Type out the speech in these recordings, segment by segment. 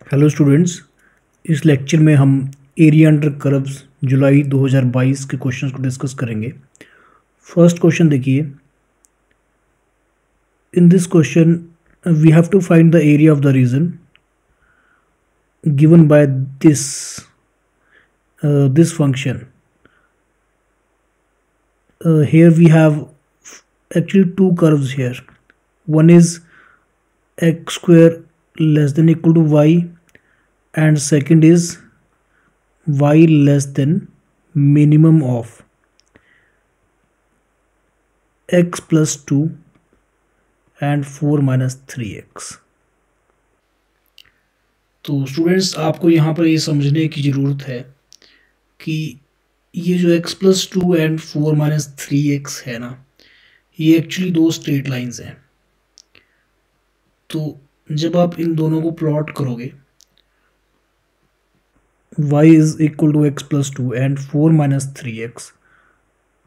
Hello students, इस lecture में हम एरिया अंडर कर्व्स जुलाई 2022 के क्वेश्चंस को डिस्कस करेंगे। फर्स्ट क्वेश्चन देखिए। In this question we have to find the area of the region given by this function. Here we have actually two curves here. One is x square less than equal to y, and second is y less than minimum of x plus 2 and 4 minus 3x। तो students, आपको यहाँ पर ये समझने की ज़रूरत है कि ये जो x plus 2 and 4 minus 3x है ना, ये एक्चुअली दो स्ट्रेट लाइंस हैं। तो जब आप इन दोनों को प्लॉट करोगे, y is equal to x plus 2 and 4 minus 3x,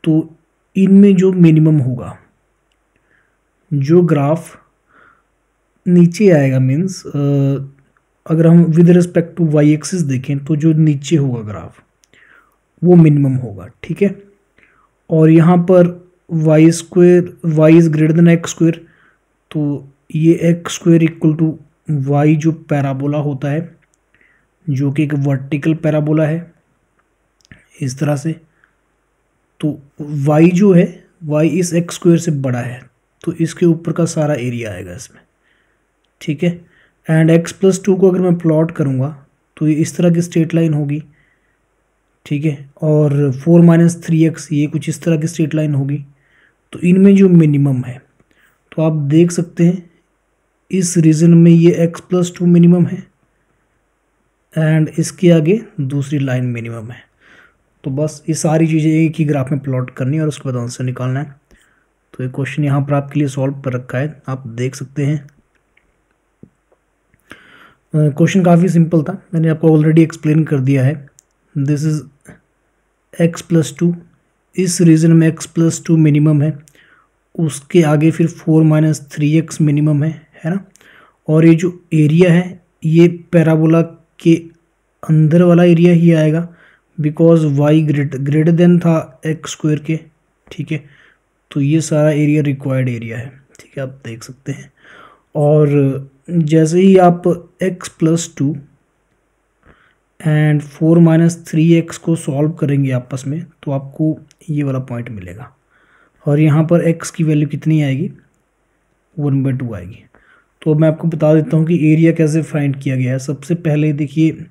तो इनमें जो मिनिमम होगा, जो ग्राफ नीचे आएगा, मीन्स अगर हम with respect to y axis देखें तो जो नीचे होगा ग्राफ वो मिनिमम होगा, ठीक है। और यहाँ पर y is greater than x square, तो ये x square equal to y जो पैराबोला होता है, जो कि एक वर्टिकल पैराबोला है इस तरह से, तो y जो है y इस x स्क्वेयर से बड़ा है, तो इसके ऊपर का सारा एरिया आएगा इसमें, ठीक है। एंड x प्लस 2 को अगर मैं प्लॉट करूँगा तो ये इस तरह की स्ट्रेट लाइन होगी, ठीक है। और 4 माइनस 3x ये कुछ इस तरह की स्ट्रेट लाइन होगी। तो इनमें जो मिनिमम है, तो आप देख सकते हैं इस रीजन में ये x प्लस 2 मिनिमम है एंड इसके आगे दूसरी लाइन मिनिमम है। तो बस ये सारी चीज़ें एक ही ग्राफ में प्लॉट करनी है और उसके बाद आंसर निकालना है। तो ये क्वेश्चन यहाँ पर आपके लिए सॉल्व कर रखा है, आप देख सकते हैं। क्वेश्चन काफ़ी सिंपल था, मैंने आपको ऑलरेडी एक्सप्लेन कर दिया है। दिस इज x प्लस 2, इस रीजन में x प्लस 2 मिनिमम है, उसके आगे फिर 4 माइनस 3x मिनिमम है ना। और ये जो एरिया है ये पैराबोला के अंदर वाला एरिया ही आएगा, बिकॉज y ग्रेटर देन था x स्क्वायर के, ठीक है। तो ये सारा एरिया रिक्वायर्ड एरिया है, ठीक है, आप देख सकते हैं। और जैसे ही आप x plus 2 and 4 minus 3x को सॉल्व करेंगे आपस में, तो आपको ये वाला पॉइंट मिलेगा। और यहाँ पर x की वैल्यू कितनी आएगी, 1/2 आएगी। तो मैं आपको बता देता हूँ कि एरिया कैसे फाइंड किया गया है। सबसे पहले देखिए,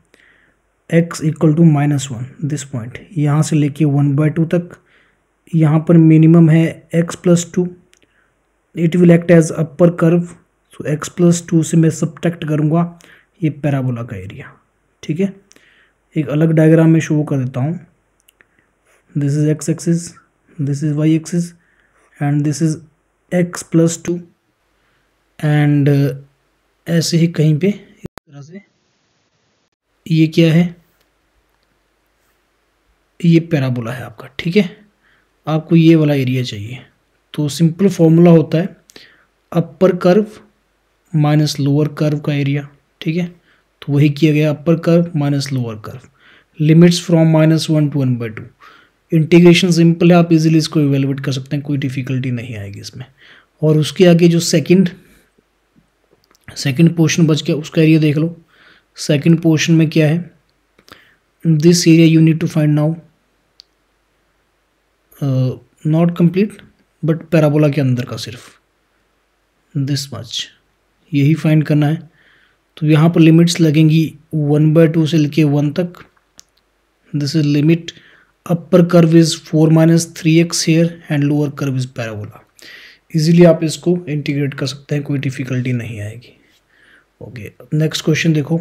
x equal to -1, this point यहाँ से लेके 1/2 तक, यहाँ पर मिनिमम है x plus 2, it will act as upper curve. So x plus 2 से मैं सब्ट्रैक्ट करूँगा ये पैराबोला का एरिया, ठीक है। एक अलग डायग्राम में शो कर देता हूँ। This is x axis, this is y axis and this is x plus 2 and ऐसे ही कहीं पे इस तरह से ये क्या है, ये पैराबोला है आपका, ठीक है। आपको ये वाला एरिया चाहिए, तो सिंपल फॉर्मूला होता है upper curve minus lower curve का एरिया, ठीक है। तो वही किया गया, upper curve minus lower curve, limits from -1 to 1/2। Integration simple है, आप इजीली इसको इवेलुएट कर सकते हैं, कोई डिफिकल्टी नहीं आएगी इसमें। और उसके आगे जो सेकंड पोर्शन बच गया, उसका एरिया देख लो। सेकंड पोर्शन में क्या है, this area you need to find now, not complete but parabola के अंदर का सिर्फ दिस मच यही फाइंड करना है। तो यहाँ पर लिमिट्स लगेंगी 1/2 से लेके 1 तक। This is limit, upper curve is 4 minus 3x here and lower curve is parabola. Easily आप इसको इंटीग्रेट कर सकते हैं, कोई डिफिकल्टी नहीं आएगी। ओके, नेक्स्ट क्वेश्चन देखो।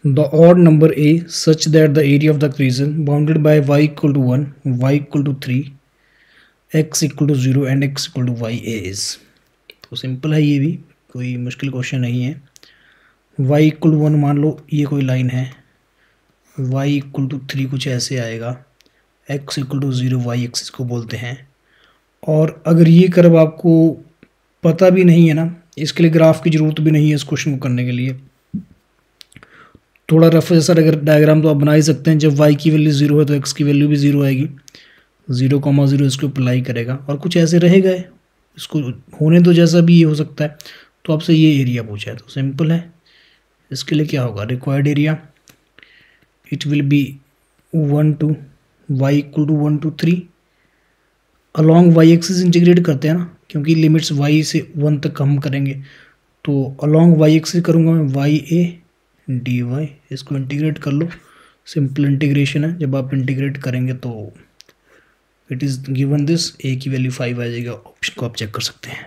The odd number a such that the area of the region bounded by y equal to 1, y equal to 3, x equal to 0 and x equal to y is। तो simple है, ये भी कोई मुश्किल question नहीं है। y equal to 1 मान लो ये कोई लाइन है, y इक्वल टू 3 कुछ ऐसे आएगा, x equal to 0 y axis को बोलते हैं। और अगर ये कर्व आपको पता भी नहीं है ना, इसके लिए ग्राफ की ज़रूरत भी नहीं है इस क्वेश्चन को करने के लिए। थोड़ा रफ जैसा डायग्राम तो आप बना ही सकते हैं। जब y की वैल्यू 0 है तो x की वैल्यू भी 0 आएगी, 0,0 इसको अप्लाई करेगा और कुछ ऐसे रहेगा, इसको होने तो जैसा भी ये हो सकता है। तो आपसे ये एरिया पूछा है तो सिंपल है, इसके लिए क्या होगा, required area it will be 1 to y equal to 1 to 3 along y axis integrate करते हैं ना, क्योंकि लिमिट्स y से 1 तक हम करेंगे। तो अलॉन्ग y एक्सिस करूँगा मैं y a dy, इसको इंटीग्रेट कर लो, सिंपल इंटीग्रेशन है। जब आप इंटीग्रेट करेंगे तो it is given this, a की वैल्यू 5 आ जाएगा, ऑप्शन को आप चेक कर सकते हैं।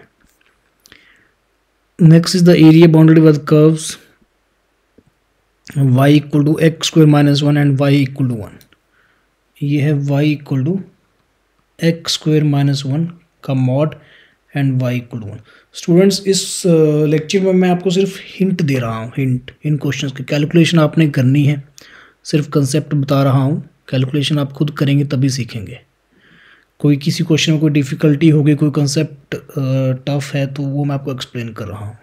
Next is the area bounded with curves y equal to x square minus 1 and y equal to 1। ये है y equal to x square minus 1 का mod and y equal to 1। Students इस lecture में मैं आपको सिर्फ हिंट दे रहा हूँ, हिंट इन क्वेश्चंस की कैलकुलेशन आपने करनी है, सिर्फ कंसेप्ट बता रहा हूँ, कैलकुलेशन आप खुद करेंगे तभी सीखेंगे। कोई किसी क्वेश्चन में कोई डिफ़िकल्टी होगी, कोई कंसेप्ट टफ है तो वो मैं आपको एक्सप्लेन कर रहा हूँ।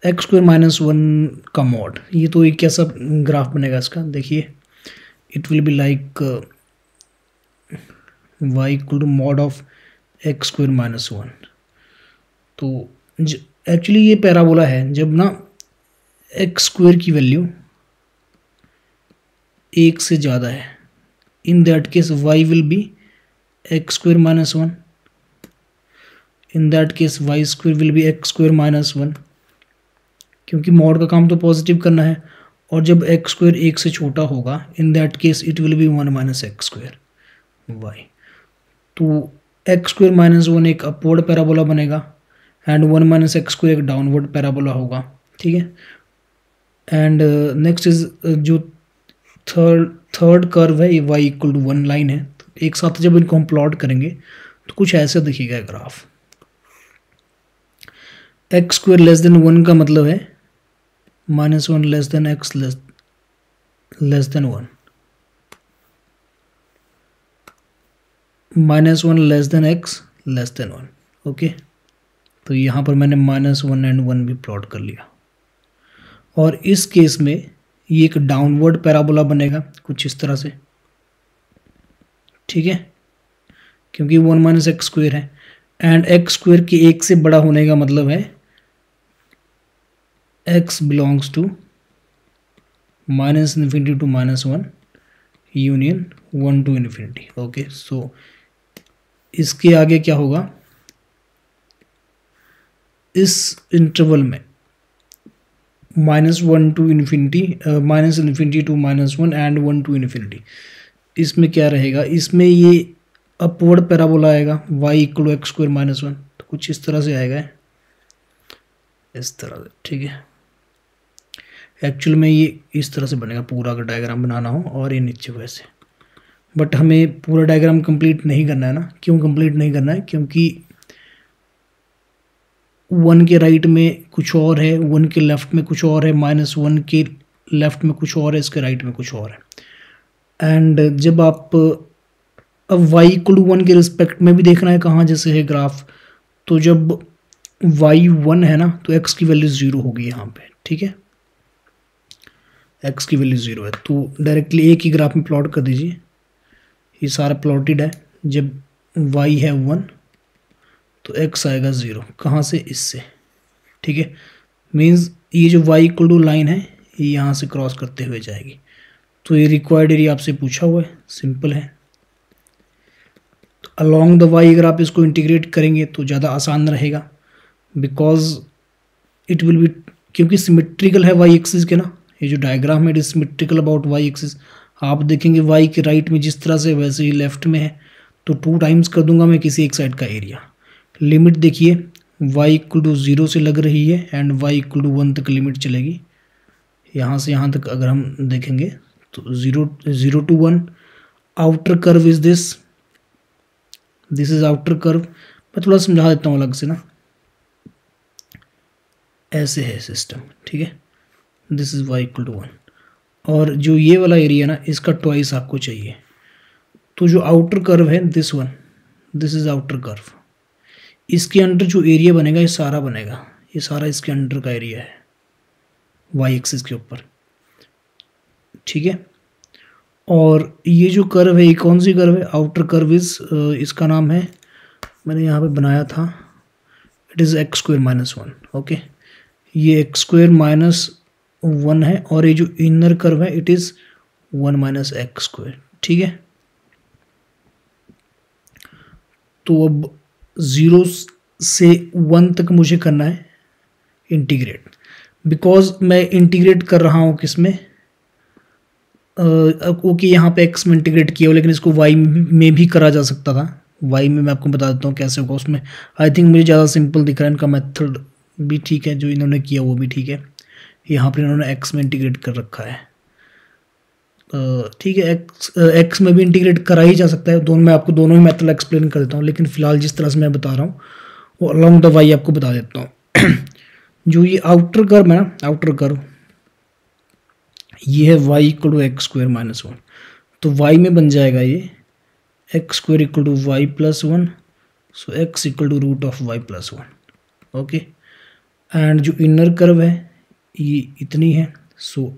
एक्स स्क्वायर माइनस 1 का मॉड, ये तो एक कैसा ग्राफ बनेगा इसका, देखिए it will be like y equal to mod of x square minus 1। तो एक्चुअली ये पैराबोला है, जब ना एक्स स्क्वायर की वैल्यू 1 से ज़्यादा है, इन that case y will be x square minus 1, in that case y square will B x square minus 1, क्योंकि मॉड का काम तो पॉजिटिव करना है। और जब एक्स स्क्वायर 1 से छोटा होगा, in that case it will be 1 minus x square y. तो एक्स स्क्वायर माइनस 1 एक अपवर्ड पैराबोला बनेगा एंड 1 माइनस एक्स स्क्वायर एक डाउनवर्ड पैराबोला होगा, ठीक है। एंड नेक्स्ट इज जो थर्ड कर्व है, ये y इक्वल टू 1 लाइन है। तो एक साथ जब इनको हम प्लॉट करेंगे तो कुछ ऐसे दिखेगा graph. X square less than 1 का मतलब है minus 1 less than x less than 1, minus 1 less than x less than 1, okay. तो यहाँ पर मैंने माइनस 1 एंड 1 भी प्लॉट कर लिया। और इस केस में ये एक डाउनवर्ड पैराबोला बनेगा कुछ इस तरह से, ठीक है, क्योंकि 1 माइनस एक्स स्क्वायर है एंड एक्स स्क्वायर के 1 से बड़ा होने का मतलब है x belongs to minus infinity to minus 1 union 1 to infinity, okay. So इसके आगे क्या होगा, इस इंटरवल में -1 to infinity, minus infinity to minus 1 and 1 to infinity, इसमें क्या रहेगा, इसमें ये अपवर्ड पैराबोला आएगा y equal to x square minus 1। तो कुछ इस तरह से आएगा, इस तरह से, ठीक है। एक्चुअल में ये इस तरह से बनेगा, पूरा का डायग्राम बनाना हो और ये नीचे वैसे, बट हमें पूरा डायग्राम कंप्लीट नहीं करना है ना। क्यों कंप्लीट नहीं करना है, क्योंकि 1 के राइट में कुछ और है, 1 के लेफ्ट में कुछ और है, माइनस 1 के लेफ्ट में कुछ और है, इसके राइट में कुछ और है। एंड जब आप अब y इक्वल टू 1 के रिस्पेक्ट में भी देखना है कहाँ जैसे है ग्राफ, तो जब y 1 है ना तो x की वैल्यू 0 होगी यहाँ पे, ठीक है, x की वैल्यू 0 है। तो डायरेक्टली एक ही ग्राफ में प्लॉट कर दीजिए, ये सारा प्लॉटेड है। जब y है 1 तो x आएगा 0, कहाँ से, इससे, ठीक है। मीन्स ये जो y इक्वल टू लाइन है ये यहाँ से क्रॉस करते हुए जाएगी। तो ये रिक्वायर्ड एरिया आपसे पूछा हुआ है, सिंपल है। तो अलॉन्ग द y अगर आप इसको इंटीग्रेट करेंगे तो ज़्यादा आसान रहेगा, बिकॉज इट विल बी, क्योंकि सिमेट्रिकल है y एक्सिस के ना, ये जो डायग्राम है it is symmetrical about y axis. आप देखेंगे y के राइट में जिस तरह से वैसे ही लेफ्ट में है, तो 2 टाइम्स कर दूंगा मैं किसी एक साइड का एरिया। लिमिट देखिए y इक्वल टू 0 से लग रही है एंड y इक्वल टू 1 तक लिमिट चलेगी। यहाँ से यहाँ तक अगर हम देखेंगे तो 0 to 1 outer curve is this is outer curve. मैं थोड़ा समझा देता हूँ अलग से ना, ऐसे है सिस्टम, ठीक है। This is y equal to 1 और जो ये वाला एरिया ना इसका ट्वाइस आपको चाहिए। तो जो आउटर कर्व है दिस इज आउटर कर्व, इसके अंदर जो एरिया बनेगा ये सारा बनेगा, ये सारा इसके अंडर का एरिया है वाई एक्सिस के ऊपर, ठीक है। और ये जो कर्व है ये कौन सी कर्व है, आउटर कर्व इज, इसका नाम है, मैंने यहाँ पे बनाया था, it is x square minus one, okay. ये एक्स स्क्वायर माइनस वन है और ये जो इनर कर्व है it is one minus x square, ठीक है। तो अब 0 से 1 तक मुझे करना है इंटीग्रेट, बिकॉज मैं इंटीग्रेट कर रहा हूँ किस में, ओके यहाँ पे x में इंटीग्रेट किया हो, लेकिन इसको y में भी करा जा सकता था। y में मैं आपको बता देता हूँ कैसे होगा उसमें। आई थिंक मुझे ज़्यादा सिंपल दिख रहा है, इनका मेथड भी ठीक है, जो इन्होंने किया वो भी ठीक है। यहाँ पर इन्होंने x में इंटीग्रेट कर रखा है, ठीक है। x में भी इंटीग्रेट करा ही जा सकता है, दोनों, मैं आपको दोनों ही मेथड एक्सप्लेन कर देता हूँ, लेकिन फिलहाल जिस तरह से मैं बता रहा हूँ वो अलॉन्ग द y आपको बता देता हूँ। जो ये आउटर कर्व है ना, आउटर कर्व ये है y equal to x square minus one, तो y में बन जाएगा ये x square equal to y plus one, so x equal to root of y plus one, okay. And जो इनर कर्व है ये इतनी है, so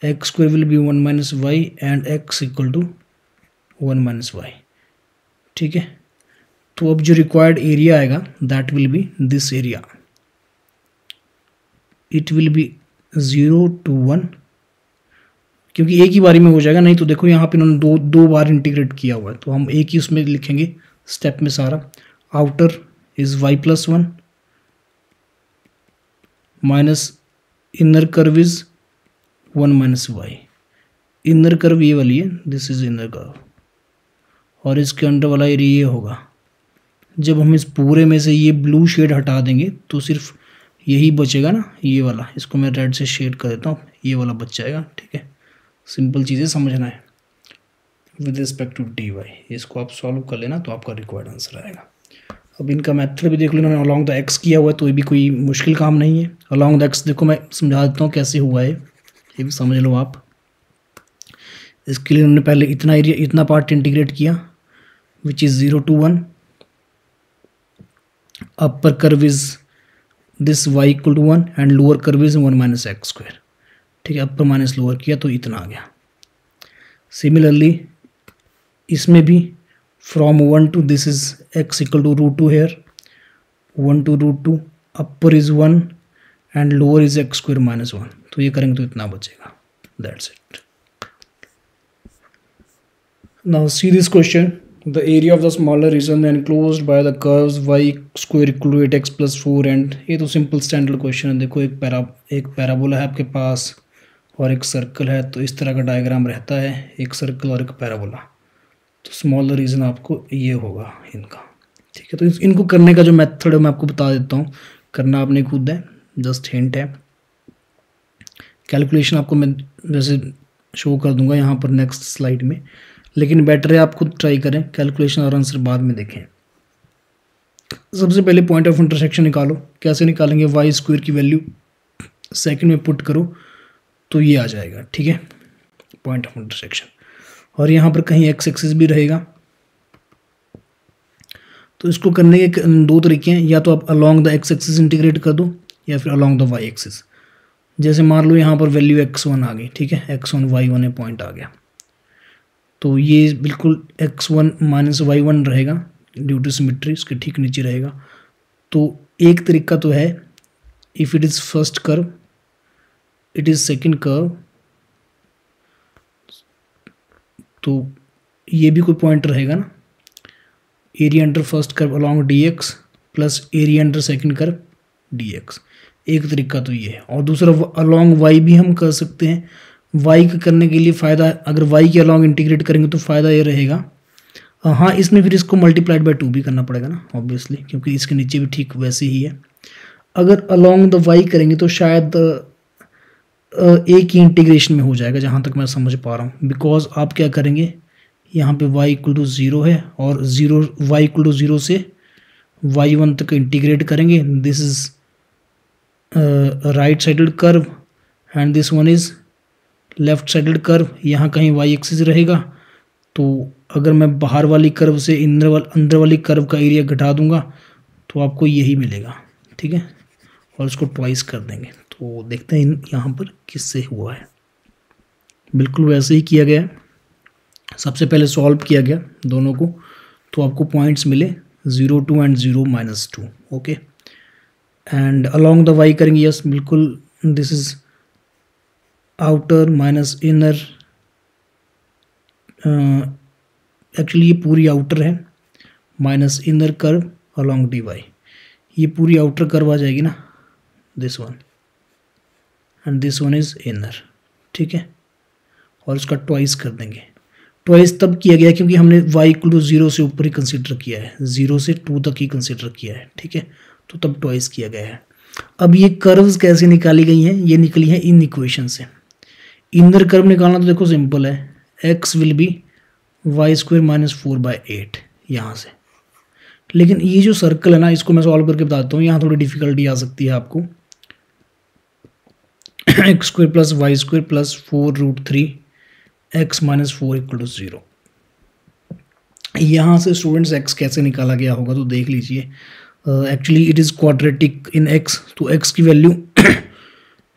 x square will be one minus y and x equal to one minus y, ठीक है। तो अब जो रिक्वायर्ड एरिया आएगा that will be this area, it will B 0 to 1, क्योंकि एक ही बारी में हो जाएगा, नहीं तो देखो यहाँ पे इन्होंने दो बार इंटीग्रेट किया हुआ है, तो हम एक ही उसमें लिखेंगे स्टेप में सारा। Outer is y plus one minus inner curve is one minus y, inner curve ये वाली है, दिस इज इनर कर्व, और इसके अंडर वाला एरिया ये होगा। जब हम इस पूरे में से ये ब्लू शेड हटा देंगे तो सिर्फ यही बचेगा ना, ये वाला, इसको मैं रेड से शेड कर देता हूँ, ये वाला बच जाएगा, ठीक है। सिंपल चीज़ें समझना है with respect to d y, इसको आप सॉल्व कर लेना तो आपका रिक्वायर्ड आंसर आएगा। अब इनका मेथड भी देख लो, इन्होंने अलॉन्ग द एक्स किया हुआ है, तो ये भी कोई मुश्किल काम नहीं है। अलॉन्ग द एक्स देखो मैं समझा देता हूँ कैसे हुआ है, ये भी समझ लो आप। इसके लिए उन्होंने पहले इतना एरिया, इतना पार्ट इंटीग्रेट किया which is 0 to 1, upper curve is this y equal to 1 and lower curve is 1 minus x square, ठीक है। अपर माइनस लोअर किया तो इतना आ गया। सिमिलरली इसमें भी from 1 to this is x equal to root two here, 1 to root two, upper is 1 and lower is x square minus 1, तो ये करेंगे तो इतना बचेगा, that's it. Now see this question, the area of the smaller region enclosed by the curves y square equal to 8x plus 4 and ये तो simple standard question है। देखो एक पैराबोला है आपके पास और एक सर्कल है, तो इस तरह का डायग्राम रहता है, एक सर्कल और एक पैराबोला, तो स्मॉलर रीजन आपको ये होगा इनका, ठीक है। तो इनको करने का जो मेथड है मैं आपको बता देता हूँ, करना आपने खुद है, जस्ट हिंट है। कैलकुलेशन आपको मैं वैसे शो कर दूंगा यहाँ पर नेक्स्ट स्लाइड में, लेकिन बेटर है आप खुद ट्राई करें, कैलकुलेशन और आंसर बाद में देखें। सबसे पहले पॉइंट ऑफ इंटरसेक्शन निकालो, कैसे निकालेंगे, वाई स्क्वायर की वैल्यू सेकंड में पुट करो तो ये आ जाएगा, ठीक है, पॉइंट ऑफ इंटरसेक्शन। और यहाँ पर कहीं एक्स एक्सिस भी रहेगा, तो इसको करने के दो तरीके हैं, या तो आप along the x axis integrate कर दो या फिर अलॉन्ग द वाई एक्सिस। जैसे मान लो यहाँ पर वैल्यू x1 आ गई, ठीक है, x1 y1 पॉइंट आ गया, तो ये बिल्कुल x1 माइनस y1 रहेगा ड्यू टू सिमेट्री, इसके ठीक नीचे रहेगा। तो एक तरीका तो है, if it is first curve, it is second curve, तो ये भी कोई पॉइंट रहेगा ना, area under first curve along dx plus area under second curve dx, एक तरीका तो ये है। और दूसरा अलॉन्ग y भी हम कर सकते हैं। y का करने के लिए फ़ायदा, अगर y के अलॉन्ग इंटीग्रेट करेंगे तो फ़ायदा ये रहेगा, हाँ इसमें फिर इसको मल्टीप्लाइड बाय 2 भी करना पड़ेगा ना ऑब्वियसली, क्योंकि इसके नीचे भी ठीक वैसे ही है। अगर अलॉन्ग द y करेंगे तो शायद एक ही इंटीग्रेशन में हो जाएगा जहाँ तक मैं समझ पा रहा हूँ, बिकॉज आप क्या करेंगे, यहाँ पे y इक्वल टू 0 है और y इक्वल टू 0 से y1 तक इंटीग्रेट करेंगे, this is right sided curve and this one is left sided curve, यहाँ कहीं y एक्सिस रहेगा। तो अगर मैं बाहर वाली कर्व से अंदर वाली कर्व का एरिया घटा दूंगा तो आपको यही मिलेगा, ठीक है। और इसको ट्वाइस कर देंगे। तो देखते हैं यहाँ पर किससे हुआ है। बिल्कुल वैसे ही किया गया है। सबसे पहले सॉल्व किया गया दोनों को, तो आपको पॉइंट्स मिले 0 2 and 0 -2। Okay, and along the y करेंगे। यस बिल्कुल, this is outer minus inner. Actually ये पूरी आउटर है, minus inner curve along the y. ये पूरी आउटर कर्व आ जाएगी ना, this one, and this one is inner. ठीक है, और इसका ट्वाइस कर देंगे। ट्वाइस तब किया गया क्योंकि हमने y इक्वल टू 0 से ऊपर ही कंसिडर किया है, 0 से 2 तक ही कंसिडर किया है। ठीक है, तो तब ट्वाइस किया गया है। अब ये कर्व्स कैसे निकाली गई हैं? ये निकली हैं इन इक्वेशन से। इनर कर्व निकालना तो देखो सिंपल है, x विल बी y² -4/8 यहाँ से। लेकिन ये जो सर्कल है ना, इसको मैं सॉल्व करके बताता हूँ, यहाँ थोड़ी डिफिकल्टी आ सकती है आपको। x² + y² + 4√3 x -4 = 0। यहाँ से स्टूडेंट्स x कैसे निकाला गया होगा तो देख लीजिए। Actually it is quadratic in x, तो x की वैल्यू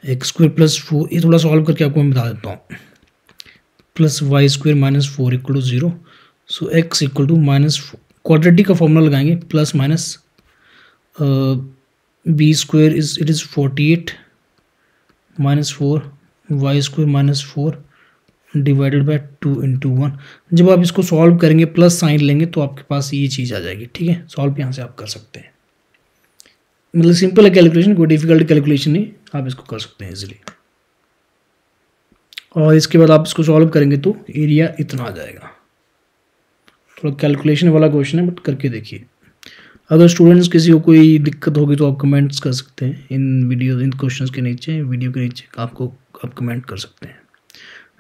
x² + 4, ये थोड़ा सॉल्व करके आपको मैं बता देता हूँ, + y² -4 = 0। सो x = -4, क्वाड्रेटिक का फॉर्मूला लगाएंगे, plus minus b² it is 48 -4 y² -4 divided by 2 × 1। जब आप इसको सॉल्व करेंगे प्लस साइन लेंगे तो आपके पास ये चीज़ आ जाएगी। ठीक है, सॉल्व यहाँ से आप कर सकते हैं, मतलब सिंपल है कैलकुलेशन, कोई डिफिकल्ट कैलकुलेशन नहीं, आप इसको कर सकते हैं इजीली। और इसके बाद आप इसको सॉल्व करेंगे तो एरिया इतना आ जाएगा। थोड़ा कैलकुलेशन वाला क्वेश्चन है, बट करके देखिए। अगर स्टूडेंट्स किसी को कोई दिक्कत होगी तो आप कमेंट्स कर सकते हैं इन क्वेश्चंस के नीचे, वीडियो के नीचे आप कमेंट कर सकते हैं।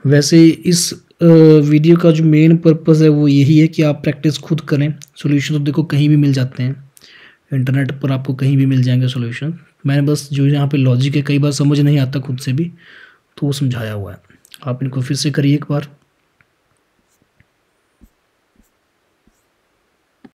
वैसे इस वीडियो का जो मेन पर्पस है वो यही है कि आप प्रैक्टिस खुद करें। सॉल्यूशन तो देखो कहीं भी मिल जाते हैं, इंटरनेट पर आपको कहीं भी मिल जाएंगे सॉल्यूशन। मैंने बस जो यहाँ पे लॉजिक है, कई बार समझ नहीं आता खुद से भी, तो वो समझाया हुआ है। आप इनको फिर से करिए एक बार।